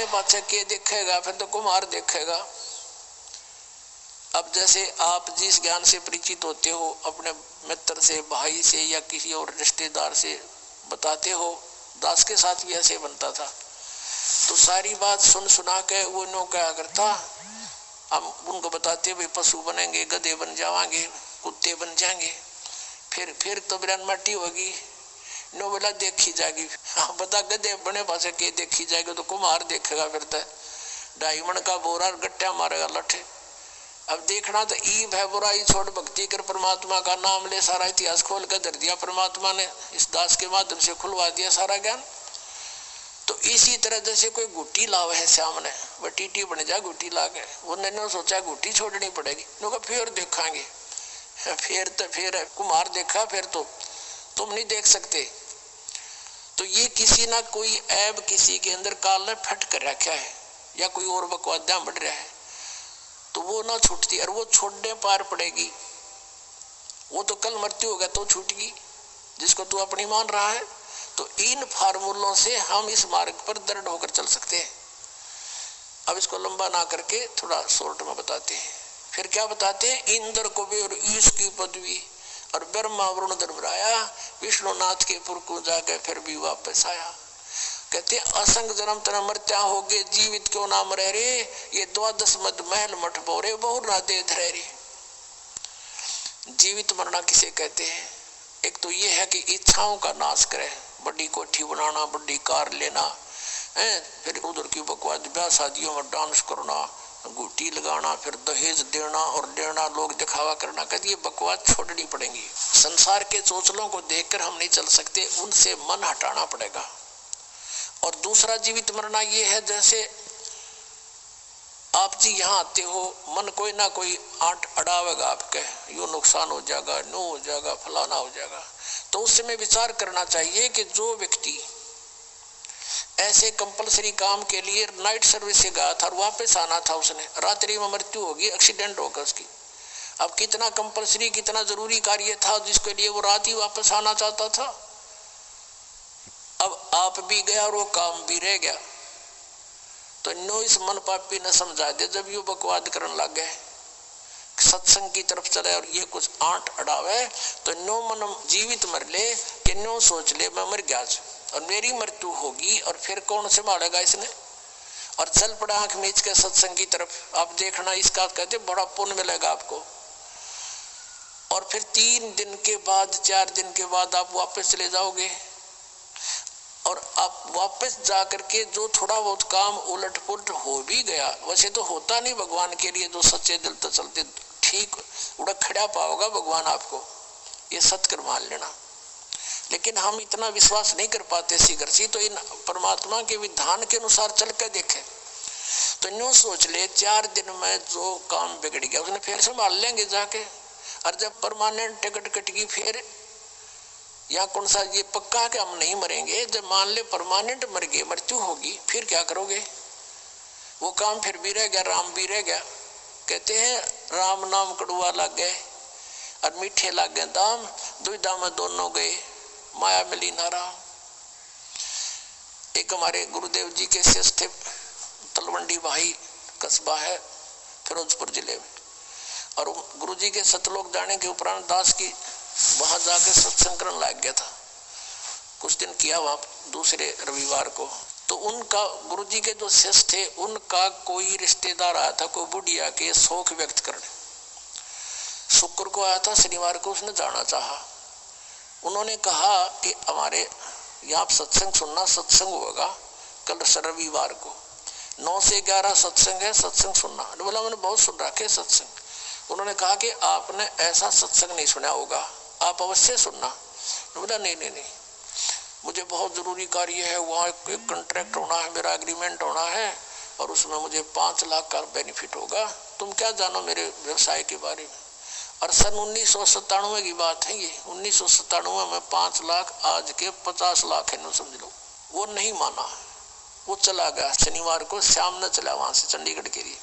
अपने पाछे के देखेगा, फिर तो कुम्हार देखेगा। अब जैसे आप जिस ज्ञान से परिचित होते हो, अपने मित्र से, भाई से या किसी और रिश्तेदार से बताते हो, दास के साथ भी ऐसे बनता था। तो सारी बात सुन सुना के वो नो क्या करता, हम उनको बताते भाई पशु बनेंगे, गधे बन जावांगे, कुत्ते बन जाएंगे, फिर तो बिरान मट्टी होगी, नो बोला देखी जाएगी। हाँ बता, गधे बने पासे के देखी जाएगी तो कुम्हार देखेगा, फिर तो 2.5 मन का बोरा गट्टा मारेगा लठे। अब देखना तो ईब है, बुराई छोड़ भक्ति कर, परमात्मा का नाम ले, सारा इतिहास खोल कर धर दिया परमात्मा ने, इस दास के माध्यम से खुलवा दिया सारा ज्ञान। तो इसी तरह जैसे कोई गुट्टी लावे है सामने, वह टीटी बन जाए गुट्टी ला के, उन्होंने सोचा गुट्टी छोड़नी पड़ेगी, फिर देखांगे, फिर कुम्हार देखा, फिर तो तुम नहीं देख सकते। तो ये किसी ना कोई ऐब किसी के अंदर काल ने फट कर रखा है, या कोई और बकवादा बढ़ रहा है, तो वो ना छूटती, और वो छोड़ने पार पड़ेगी। वो तो कल मृत्यु होगा तो छूटेगी, जिसको तू अपनी मान रहा है। तो इन फार्मूलों से हम इस मार्ग पर दृढ़ होकर चल सकते हैं। अब इसको लंबा ना करके थोड़ा शॉर्ट में बताते हैं। फिर क्या बताते हैं, इंद्र को भी और ईश की पदवी, और ब्रह्मा वरुण धर्मराया, विष्णुनाथ के पुर को जाकर फिर भी वापस आया। कहते असंग जन्म तना मरत्या हो गए, जीवित क्यों ना मरे रे, ये 12 मद महल मठ बोरे बहु ना दे धरे रे। जीवित मरना किसे कहते हैं? एक तो ये है कि इच्छाओं का नाश करे, बड़ी कोठी बनाना, बड़ी कार लेना, फिर उधर की बकवाद ब्याह शादियों में डांस करना, गुटी लगाना, फिर दहेज देना और देना, लोग दिखावा करना, कहते ये बकवाद छोड़नी पड़ेगी। संसार के चोचलों को देखकर हम नहीं चल सकते, उनसे मन हटाना पड़ेगा। और दूसरा जीवित मरना ये है, जैसे आप जी यहाँ आते हो, मन कोई ना कोई आंट अड़ावेगा आपके, यो नुकसान हो जाएगा, नो हो जाएगा, फलाना हो जाएगा। तो उस समय विचार करना चाहिए कि जो व्यक्ति ऐसे कंपलसरी काम के लिए नाइट सर्विस से गया था और वापस आना था, उसने रात्रि में मृत्यु होगी, एक्सीडेंट होगा उसकी। अब कितना कंपलसरी, कितना जरूरी कार्य था जिसके लिए वो रात ही वापस आना चाहता था। अब आप भी गया और वो काम भी रह गया। तो नो इस मन पापी ने समझा दे, जब ये बकवाद करने लग गए, सत्संग की तरफ चले और ये कुछ आंट अड़ावे, तो नो मन जीवित मर ले कि नो सोच ले मैं मर गया और मेरी मृत्यु होगी, और फिर कौन संभालेगा इसने, और चल पड़ा आंख मीच के सत्संग की तरफ। आप देखना, इसका कहते बड़ा पुण्य मिलेगा आपको। और फिर 3 दिन के बाद, 4 दिन के बाद आप वापस चले जाओगे, और आप वापस जाकर के जो थोड़ा बहुत काम उलट पुलट हो भी गया, वैसे तो होता नहीं भगवान के लिए, जो सच्चे दिल तो चलते ठीक उड़ा खड़ा पाओगा भगवान आपको, ये सत्कर मान लेना। लेकिन हम इतना विश्वास नहीं कर पाते शीघ्र सी, तो इन परमात्मा के विधान के अनुसार चल कर देखें। तो यूं सोच ले, 4 दिन में जो काम बिगड़ गया उसने फिर संभाल लेंगे जाके, और जब परमानेंट टिकट कटेगी फिर, या कौन सा ये पक्का कि हम नहीं मरेंगे, जब मान ले परमानेंट मर गए, मृत्यु होगी, फिर क्या करोगे? वो काम फिर भी रह गया, राम भी रह गया। कहते हैं राम नाम कड़ुआ लग गए और मीठे लग गए दाम, दुविधा में दोनों गए, माया मिली ना राम। एक हमारे गुरुदेव जी के शिष्य थे, तलवंडी भाई कस्बा है फिरोजपुर जिले में, और गुरु जी के सतलोक जाने के उपरांत दास की वहां जाके सत्संग करने लग गया था। कुछ दिन किया वहां, दूसरे रविवार को। तो उनका गुरु जी के जो शिष्य थे, उनका कोई रिश्तेदार आया था, कोई बुढ़िया के शोक व्यक्त करने। शुक्र को आया था, शनिवार को उसने जाना चाहा। उन्होंने कहा कि हमारे यहाँ सत्संग सुनना, सत्संग होगा कल रविवार को 9 से 11 सत्संग है, सत्संग सुनना। बोला मैंने बहुत सुन रखे सत्संग। उन्होंने कहा कि आपने ऐसा सत्संग नहीं सुना होगा, आप अवश्य सुनना। बोला नहीं, मुझे बहुत जरूरी कार्य है, वहाँ एक कॉन्ट्रैक्ट होना है, मेरा एग्रीमेंट होना है, और उसमें मुझे 5 लाख का बेनिफिट होगा। तुम क्या जानो मेरे व्यवसाय के बारे में। और सन 1997 की बात है ये, 1997 में 5 लाख, आज के 50 लाख है, समझ लो। वो नहीं माना, वो चला गया। शनिवार को शाम न चला वहां से चंडीगढ़ के लिए।